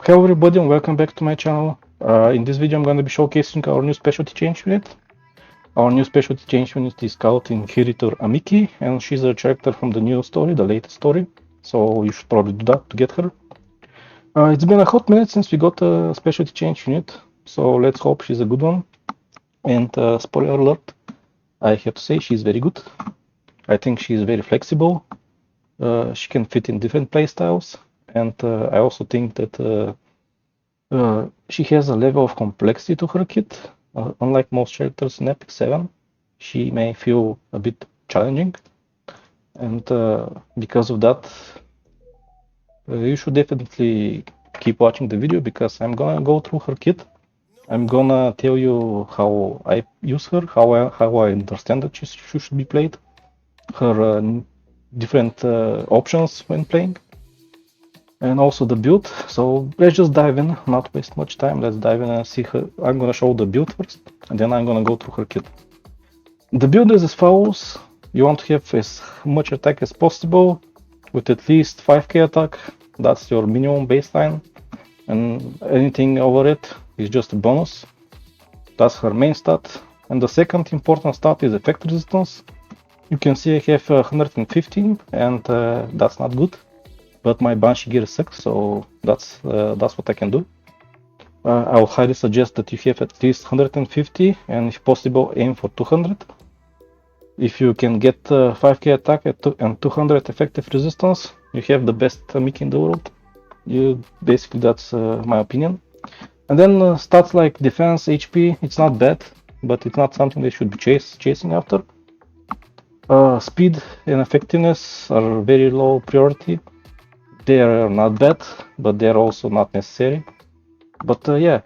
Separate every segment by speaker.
Speaker 1: Hello everybody and welcome back to my channel. In this video I'm going to be showcasing our new specialty change unit. Our new specialty change unit is called Inheritor Amiki, and she's a character from the new story, the latest story. So you should probably do that to get her. It's been a hot minute since we got a specialty change unit, so let's hope she's a good one. And spoiler alert, I have to say she's very good. I think she's very flexible. She can fit in different playstyles, and I also think that she has a level of complexity to her kit. Unlike most characters in Epic 7, she may feel a bit challenging, and because of that, you should definitely keep watching the video because I'm gonna go through her kit. I'm gonna tell you how I use her, how I understand that she should be played, her different options when playing, and also the build. So let's just dive in, not waste much time. Let's dive in and see her. I'm gonna show the build first, and then I'm gonna go through her kit. The build is as follows. You want to have as much attack as possible with at least 5k attack. That's your minimum baseline, and anything over it is just a bonus. That's her main stat. And the second important stat is effect resistance. You can see I have 115, and that's not good. But my Banshee gear sucks, so that's what I can do. I would highly suggest that you have at least 150, and if possible, aim for 200. If you can get 5k attack and 200 effective resistance, you have the best Amiki in the world. Basically, that's my opinion. And then stats like defense, HP, it's not bad, but it's not something they should be chasing after. Speed and effectiveness are very low priority. They are not bad, but they are also not necessary. But yeah,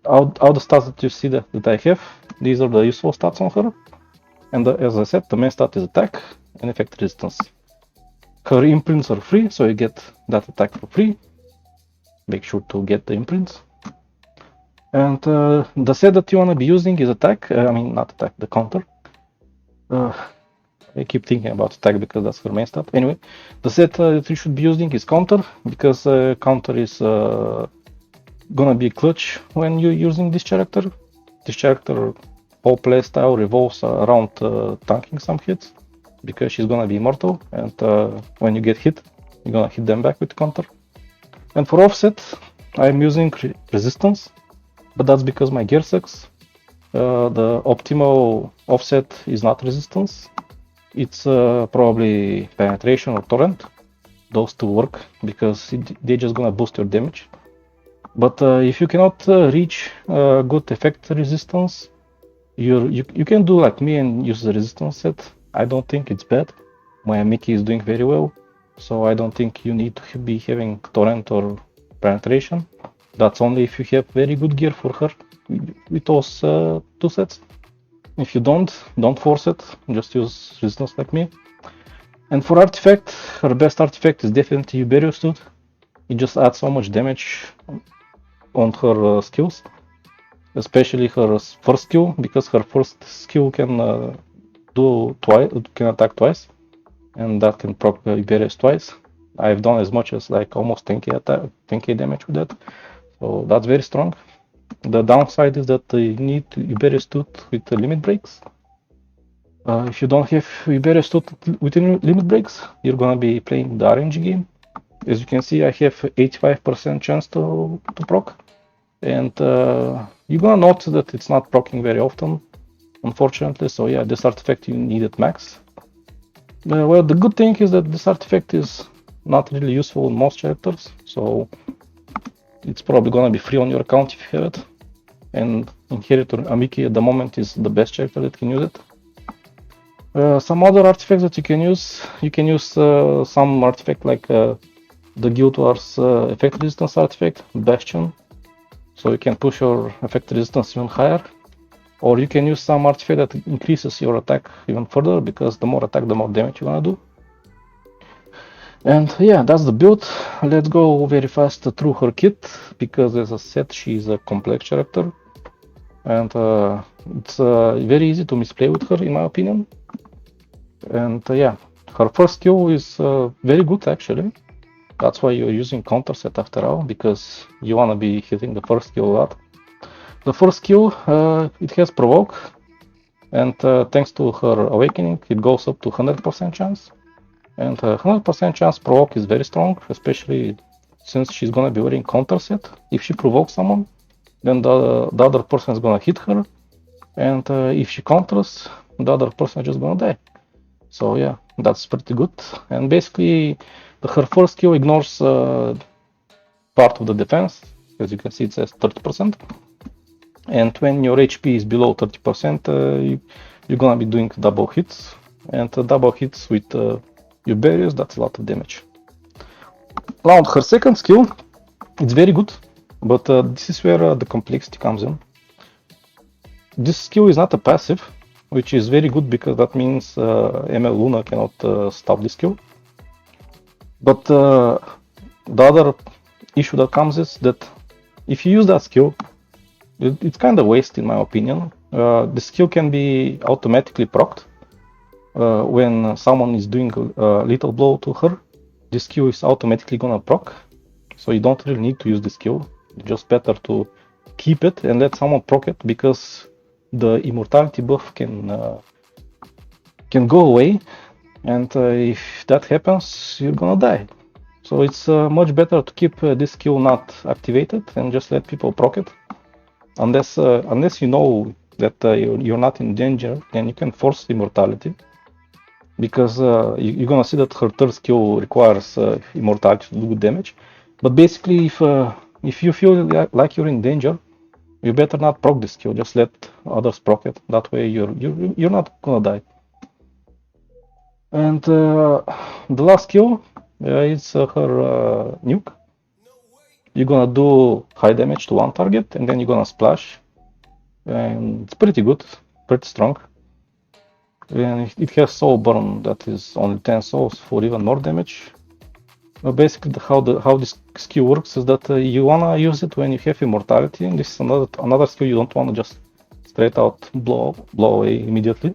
Speaker 1: all the stats that you see that I have, these are the useful stats on her. And as I said, the main stat is attack and effect resistance. Her imprints are free, so you get that attack for free. Make sure to get the imprints. And the set that you want to be using is attack. Not attack, the counter. I keep thinking about attack because that's her main stat. Anyway, the set that you should be using is counter, because counter is gonna be clutch when you're using this character. This character whole playstyle revolves around tanking some hits, because she's gonna be immortal, and when you get hit, you're gonna hit them back with counter. And for offset, I'm using resistance, but that's because my gear sucks. The optimal offset is not resistance. It's probably penetration or torrent. Those two work because they're just gonna boost your damage. But if you cannot reach good effect resistance, you can do like me and use the resistance set. I don't think it's bad. My Amiki is doing very well, so I don't think you need to be having torrent or penetration. That's only if you have very good gear for her with those two sets. If you don't force it, just use resistance like me. And for artifact, her best artifact is definitely Burial Suit. It just adds so much damage on her skills, especially her first skill, because her first skill can attack twice, and that can proc Iberius twice. I've done as much as like almost 10k damage with that, so that's very strong. The downside is that you need Iberius Tooth with the limit breaks. If you don't have Iberius Tooth with limit breaks, you're gonna be playing the RNG game. As you can see, I have 85% chance to proc, and you're gonna notice that it's not proccing very often, unfortunately. So yeah, this artifact you need at max. Well, the good thing is that this artifact is not really useful in most characters, so it's probably gonna be free on your account if you have it. And Inheritor Amiki at the moment is the best character that can use it. Some other artifacts that you can use some artifact like the Guild Wars effect resistance artifact, Bastion, so you can push your effect resistance even higher. Or you can use some artifact that increases your attack even further, because the more attack, the more damage you're gonna do. And yeah, that's the build. Let's go very fast through her kit, because as I said, she's a complex character, and it's very easy to misplay with her, in my opinion. And yeah, her first skill is very good actually. That's why you're using counter set after all, because you wanna be hitting the first skill a lot. The first skill, it has provoke, and thanks to her awakening, it goes up to 100% chance. And 100% chance provoke is very strong, especially since she's gonna be wearing counter set. If she provokes someone, then the other person is gonna hit her, and if she counters, the other person is just gonna die. So yeah, that's pretty good. And basically, her first skill ignores part of the defense. As you can see, it says 30%. And when your HP is below 30%, you're gonna be doing double hits. And double hits with your barriers, that's a lot of damage. Now, her second skill, it's very good, but this is where the complexity comes in. This skill is not a passive, which is very good because that means ML Luna cannot stop this skill. But the other issue that comes is that if you use that skill, it's kind of waste in my opinion. The skill can be automatically procced when someone is doing a little blow to her. This skill is automatically gonna proc, so you don't really need to use the skill. It's just better to keep it and let someone proc it, because the immortality buff can go away, and if that happens, you're gonna die. So it's much better to keep this skill not activated and just let people proc it. Unless you know that you're not in danger, then you can force immortality, because you're gonna see that her third skill requires immortality to do good damage. But basically, if you feel like you're in danger, you better not proc this skill. Just let others proc it. That way, you're not gonna die. And the last skill is her nuke. You're gonna do high damage to one target, and then you're gonna splash. And it's pretty good, pretty strong. And it has soul burn that is only 10 souls for even more damage. Basically, how this skill works is that you wanna use it when you have immortality, and this is another skill you don't wanna just straight out blow away immediately.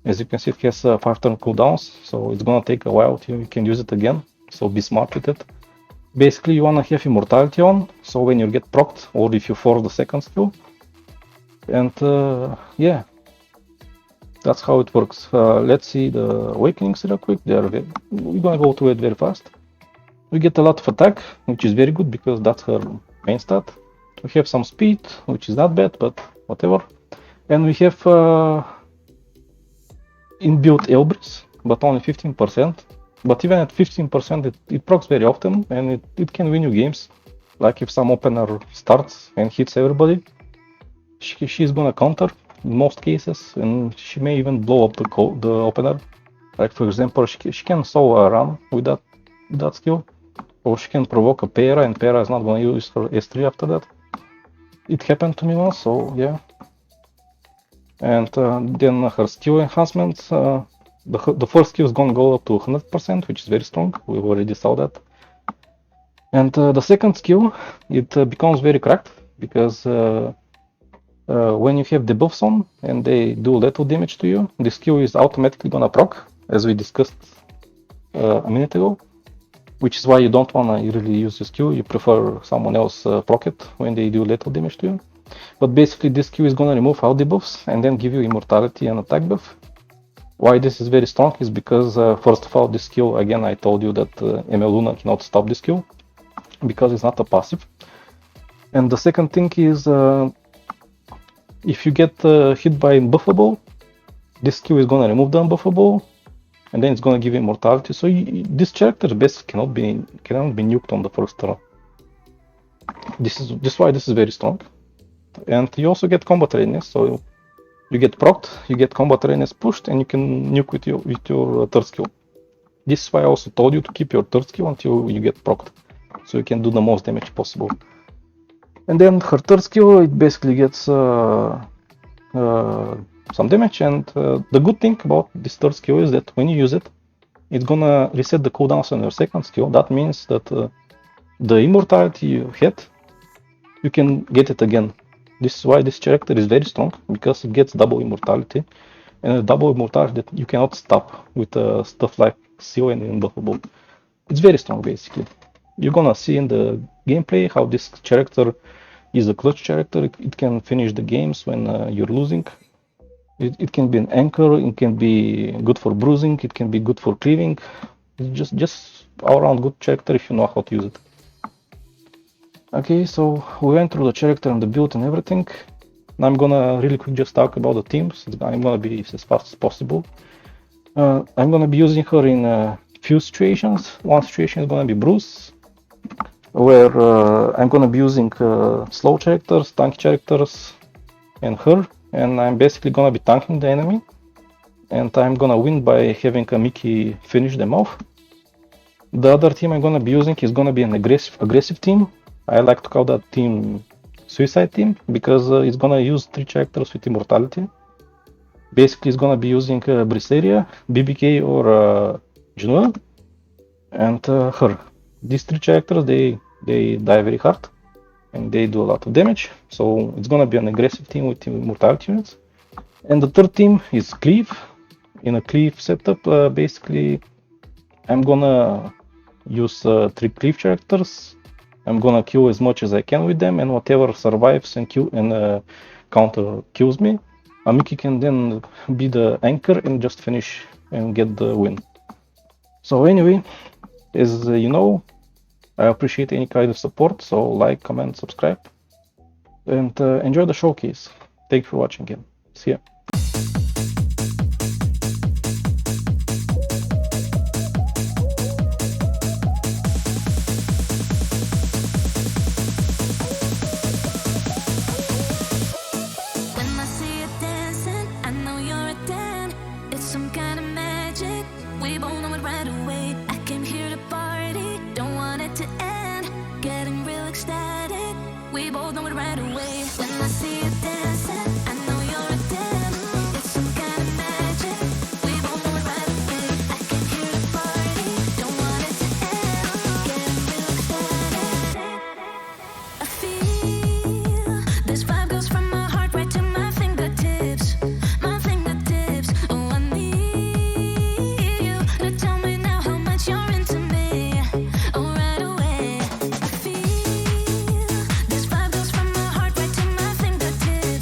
Speaker 1: As you can see, it has 5 turn cooldowns, so it's gonna take a while till you can use it again. So be smart with it. Basically, you wanna have immortality on, so when you get procced, or if you force the second skill. And yeah, that's how it works. Let's see the awakenings real quick. We're gonna go through it very fast. We get a lot of attack, which is very good because that's her main stat. We have some speed, which is not bad, but whatever. And we have inbuilt Elbris, but only 15%. But even at 15%, it procs very often, and it can win you games. Like if some opener starts and hits everybody, she's gonna counter in most cases, and she may even blow up the opener. Like for example, she can sow a run with that skill, or she can provoke a Pera, and Pera is not gonna use her S3 after that. It happened to me once, so yeah. And then her skill enhancements. The first skill is gonna go up to 100%, which is very strong. We already saw that. And the second skill, it becomes very cracked, because when you have debuffs on and they do lethal damage to you, the skill is automatically gonna proc, as we discussed a minute ago. Which is why you don't wanna really use the skill. You prefer someone else proc it when they do lethal damage to you. But basically, this skill is gonna remove all debuffs and then give you immortality and attack buff. Why this is very strong is because, first of all, this skill, again, I told you that ML Luna cannot stop this skill, because it's not a passive. And the second thing is, if you get hit by unbuffable, this skill is gonna remove the unbuffable, and then it's gonna give immortality. So this character basically cannot be nuked on the first turn. This is why this is very strong. And you also get combat readiness, so you get procced, you get combat readiness pushed, and you can nuke with your third skill. This is why I also told you to keep your third skill until you get procced, so you can do the most damage possible. And then her third skill, it basically gets some damage, and the good thing about this third skill is that when you use it, it's gonna reset the cooldowns on your second skill. That means that the immortality you had, you can get it again. This is why this character is very strong, because it gets double immortality, and a double immortality that you cannot stop with stuff like Seal and Unbuffable. It's very strong, basically. You're gonna see in the gameplay how this character is a clutch character. It can finish the games when you're losing. It can be an anchor. It can be good for bruising. It can be good for cleaving. It's just all around good character if you know how to use it. Okay, so we went through the character and the build and everything. Now I'm gonna really quick just talk about the teams. I'm gonna be as fast as possible. I'm gonna be using her in a few situations. One situation is gonna be Bruce, where I'm gonna be using slow characters, tank characters, and her, and I'm basically gonna be tanking the enemy, and I'm gonna win by having Amiki finish them off. The other team I'm gonna be using is gonna be an aggressive team. I like to call that team Suicide Team because it's gonna use 3 characters with immortality. Basically, it's gonna be using Briseria, BBK, or Genoa, and her. These 3 characters they die very hard and they do a lot of damage. So it's gonna be an aggressive team with immortality units. And the third team is Cleave. In a Cleave setup, basically, I'm gonna use 3 Cleave characters. I'm gonna kill as much as I can with them, and whatever survives and counter kills me, Amiki can then be the anchor and just finish and get the win. So anyway, as you know, I appreciate any kind of support, so like, comment, subscribe, and enjoy the showcase. Thank you for watching again. See ya.
Speaker 2: When I see you dancing, I know you're a 10. It's some kind of magic. We both know it right away. I came here to party, don't want it to end. Getting real ecstatic. We both know it right away. When I see you dancing, I know you're a 10. It's some kind of magic. We both know it right away. I came here to party, don't want it to end. Getting real ecstatic. I feel this vibe goes from my heart right to my fingertips. My fingertips. Oh, I need you to tell me now how much you're into me. Oh, right away. I feel this vibe goes from my heart right to my fingertips.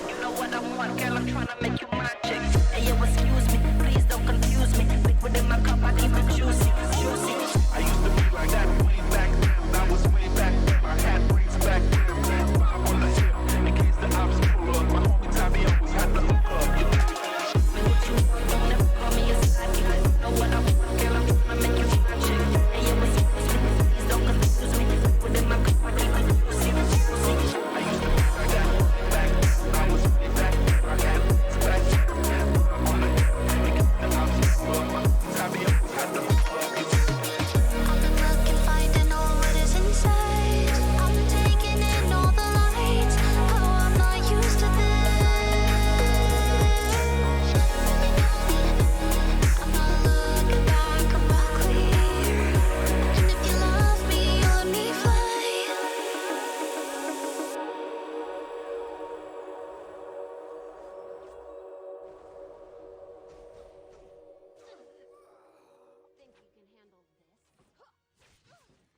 Speaker 2: You know what I want, girl, I'm tryna make you my chick. Hey, yo, excuse me, please don't confuse me. Liquid in my cup, I keep it juicy, juicy.
Speaker 3: I used to be like that way back then. I was way back then. My hat brings back then. Five on the hip, in case the ops pull up. My homie Tommy always had the hook up.
Speaker 2: What you want, don't ever call me a sidekick. You know what I want, girl, I'm tryna make you my chick. Hey, yo, excuse me, please don't confuse me. Liquid in my cup, I keep it juicy, juicy.
Speaker 3: I used to be like that way back then. I was way back then. My hat brings back then. Five on the hip, in case the ops pull up. My homie Tommy always had the hook up.
Speaker 4: I've been looking, finding all what is inside. I'm taking in all the lights. Oh, I'm not used to this. I'm not looking back, I'm not clear. And if you love me, you let me fly.
Speaker 5: Think you can handle this?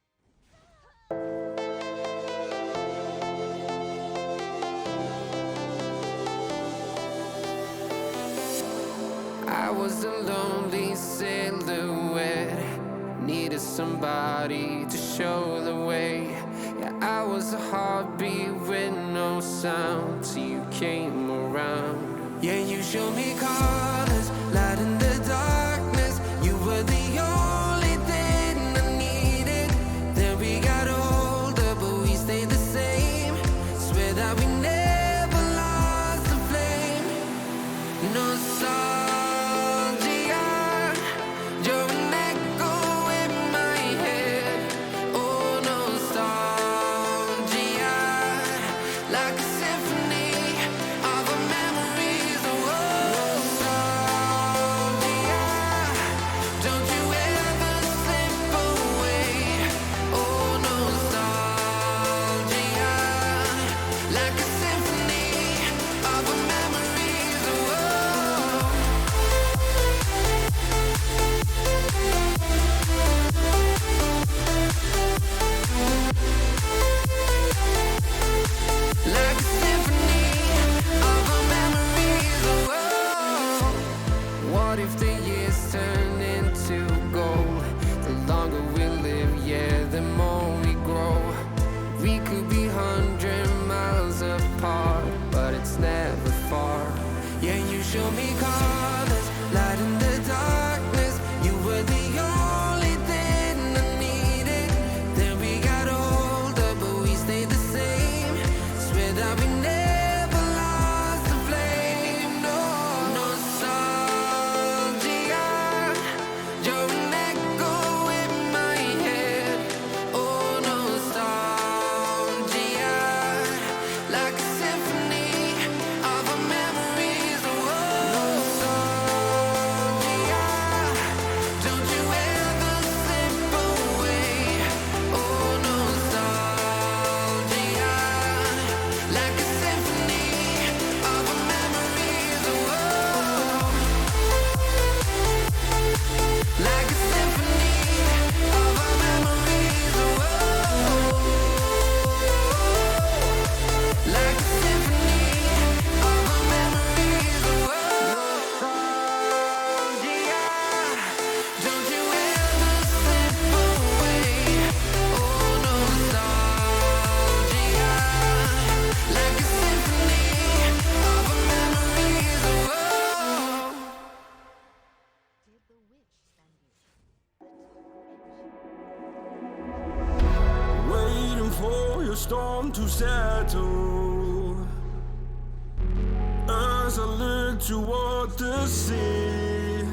Speaker 6: I was a lonely silhouette, needed somebody to show the way. Yeah, I was a heartbeat with no sound till you came around. Yeah, you showed me colors, light in the darkness. You were the only thing I needed. Then we got older, but we stayed the same. Swear that we never lost the flame. Nostalgia, you're an echo in my head. Oh, nostalgia, like a symphony of our memories. Oh, nostalgia, don't you ever slip away. Oh, nostalgia, like a symphony of our memories. Oh, like a symphony of our memories. Oh, what if the years turn into gold? The longer we live, yeah, the more we grow. We could be 100 miles apart, but it's never far. Yeah, you show me colors, light in the darkness. You were the only thing I needed. Then we got older, but we stayed the same. Swear that we never lost the flame. No, nostalgia, you're an echo in my head. Oh, nostalgia, like a symphony of our memories. Oh, nostalgia, don't you ever slip away. Oh, nostalgia, like a symphony of our memories. Oh, like a symphony of our memories. Oh, like a symphony of our memories. Oh, nostalgia, don't you ever slip away. Oh, nostalgia, like a symphony of our memories. Oh,
Speaker 5: Did the witch send you?
Speaker 7: Waiting for your storm to settle as I look toward the sea.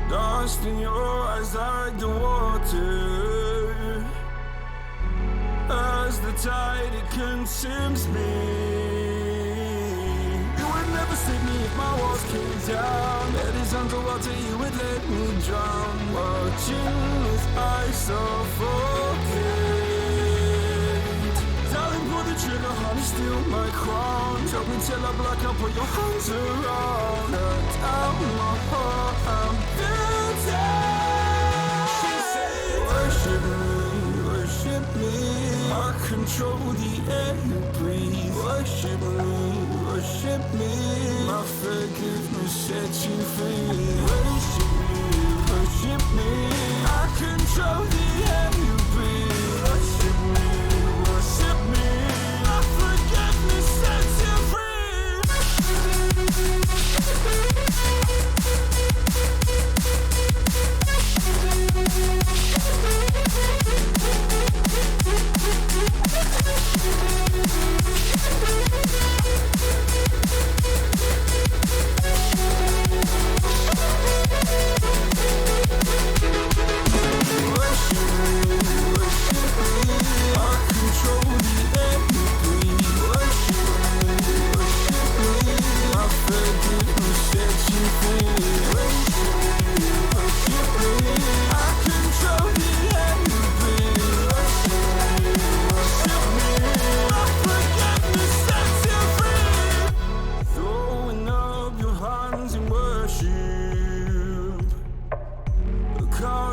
Speaker 7: Dust in your eyes like the water as the tide it consumes me. You would never save me if my walls came down. Head is underwater, you would let me drown. Watching as I suffocate. Darling, pull the trigger, honey, steal my crown. Choke me till I black out, put your hands around. Cut out my heart, I'm guilty. She said, worship me, worship me. I control the air you breathe. Worship me. My forgiveness set you free. Worship me, worship me. I control the air you breathe. Worship me, worship me. My forgiveness sets you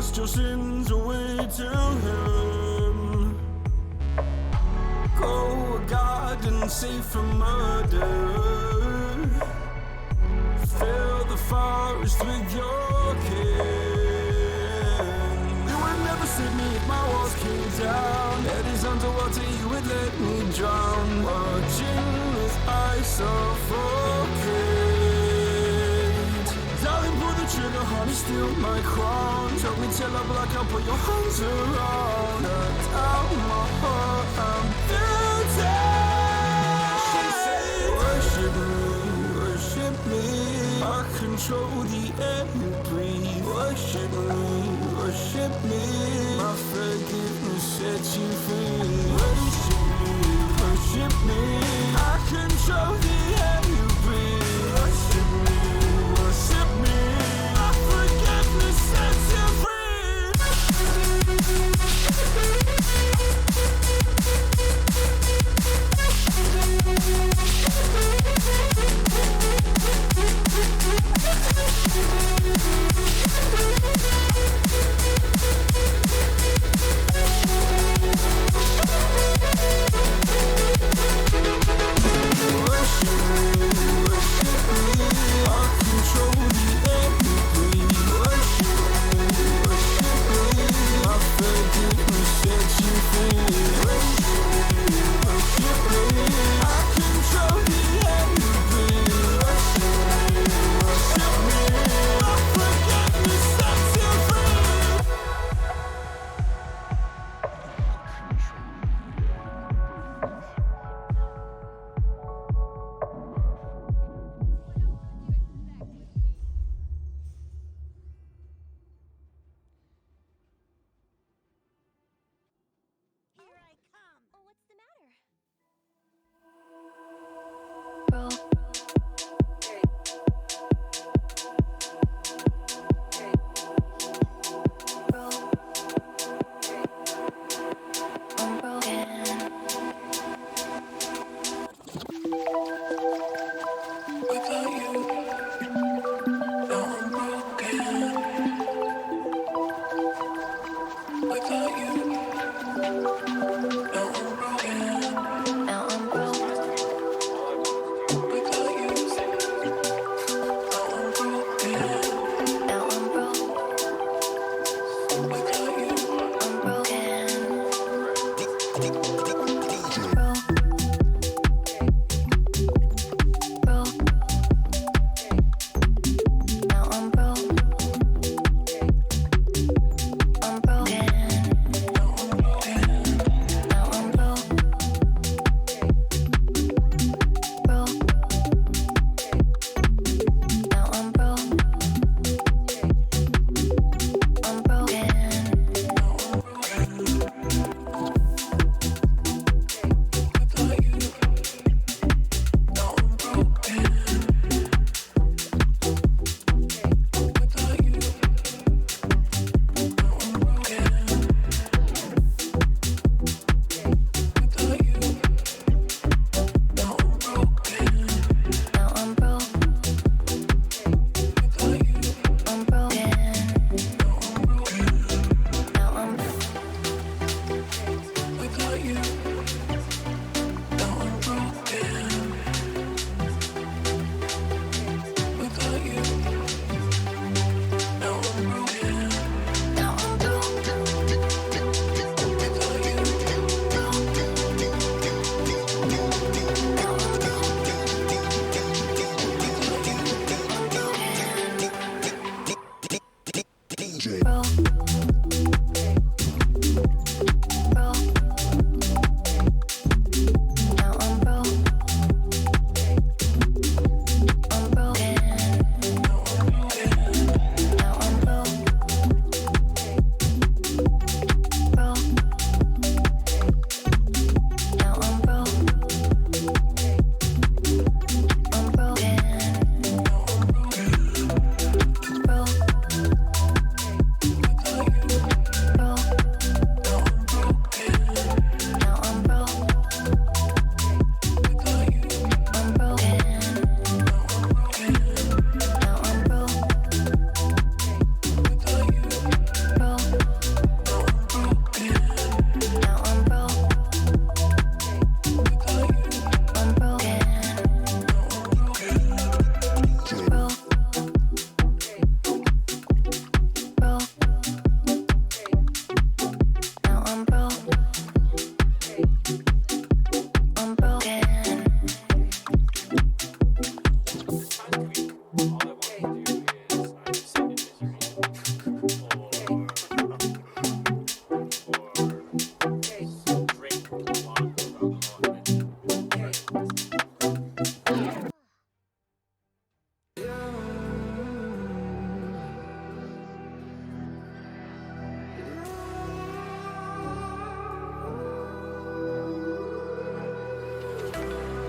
Speaker 7: cast your sins away to him. Go a garden safe from murder. Fill the forest with your kin. You would never save me if my walls came down. Head is underwater, you would let me drown. Watching as I suffocate. Darling, pull the trigger, honey, steal my crown. Choke me till I black out, put your hands around. Cut out my heart, I'm guilty. Worship me, worship me. I control the air you breathe. Worship me, worship me. My forgiveness sets you free. Worship me, worship me. I control the air you breathe. Worship me, worship me. My forgiveness sets you free.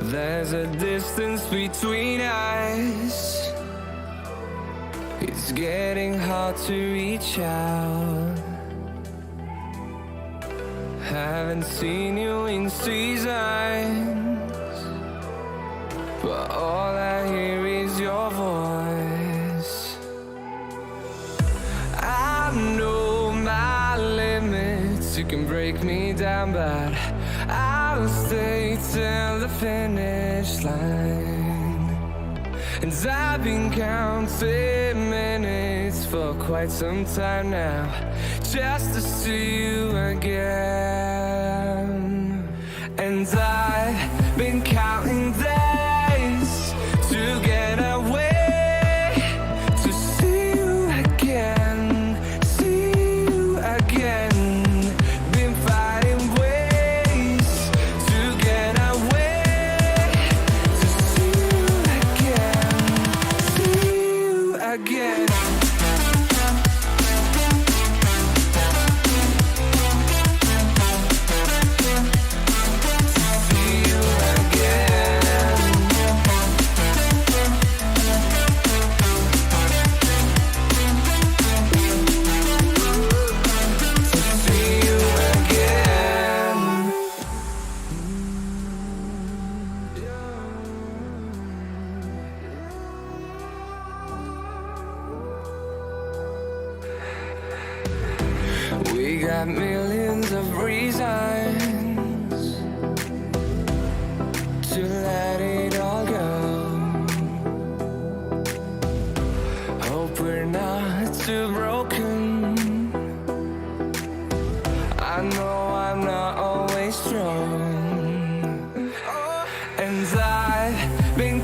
Speaker 6: There's a distance between us. It's getting hard to reach out. Haven't seen you in seasons, but all I hear is your voice. I know my limits, you can break me down, but I'll stay till the finish line. And I've been counting minutes for quite some time now, just to see you again. And I've been counting days to get away, to see you again, see you again. Been finding ways to get away, to see you again, see you again. We got millions of reasons to let it all go. Hope we're not too broken. I know I'm not always strong, and I've been